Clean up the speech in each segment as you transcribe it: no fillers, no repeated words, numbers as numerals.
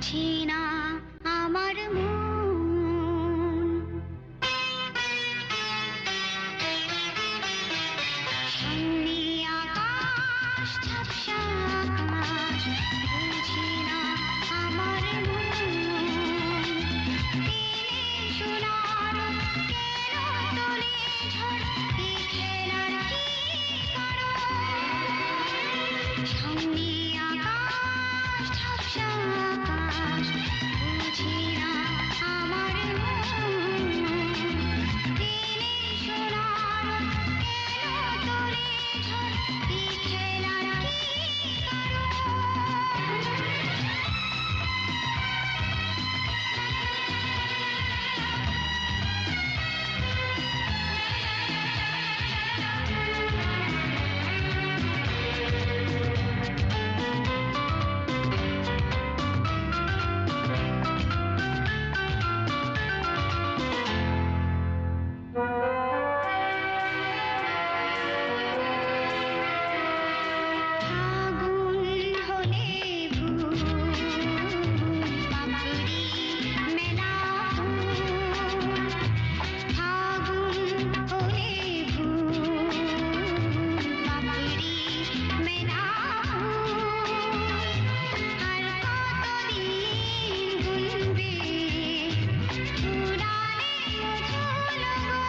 বুঝি না আমার মন। সামনে আকাশ, ঝাপসা আকাশ, বুঝি না আমার মন। দিনে সোনার কেন তোলে ঝড়, এ খেলার কি কারণ? সামনে আকাশ, ঝাপসা আকাশ, বুঝি না আমার মন। দিনে সোনার কেন তোলে ঝড়, এ খেলার কি কারণ? আগুন হলে ভুল, পাপড়ি মেলা ফুল। আগুন হলে ভুল, পাপড়ি মেলা ফুল। আর কতদিন গুনবে ফুরালে মধুর গো,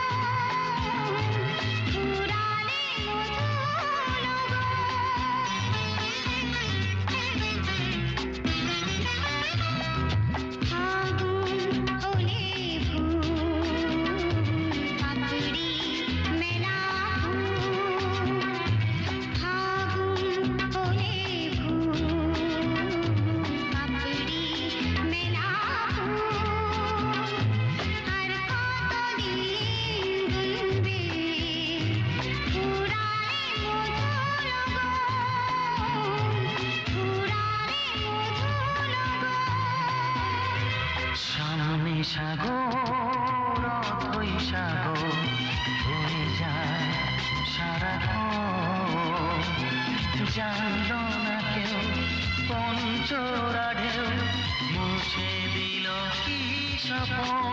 ফুরালে মধুর গো। আগুন হলে ভুল, পাপড়ি মেলা ফুল। আগুন হলে ভুল, পাপড়ি মেলা ফুল। আর কতদিন গুনবে ফুরালে মধুর গো, ফুরালে মধুর গো। সামনে সাগর, অথই সাগর হয়ে যায় সারাক্ষণ। জানল না কেউ পঞ্চরা ঢেউ, মুছে দিল কি স্বপন।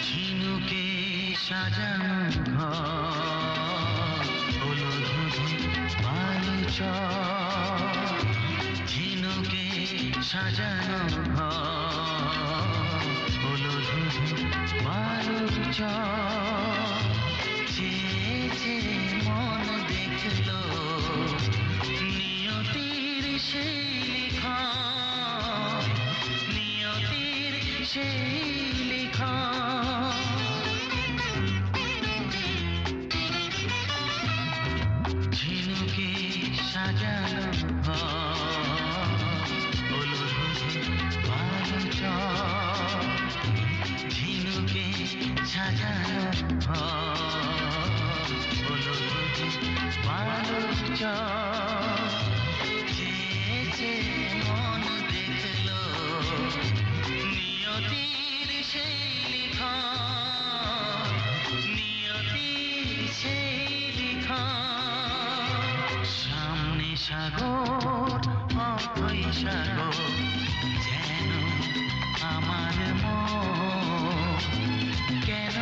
ঝিনুকে সাজানো ঘর হলো ধুধু বালুচর। ঝিনুকে সাজানো ঘর হলো ধুধু বালুচর। চেয়ে চেয়ে মন দেখলো নিয়তির সেই লিখন, নিয়তির সেই লিখন। ঝিনুকে সাজানো ঘর হলো ধুধু বালুচর। ঝিনুকে সাজানো ঘর হলো ধুধু বালুচর। চেয়ে চেয়ে মন দেখলো নিয়তির সেই লিখন, নিয়তির সেই লিখন। সামনে সাগর, অথই সাগর, যেন আমার মন কেন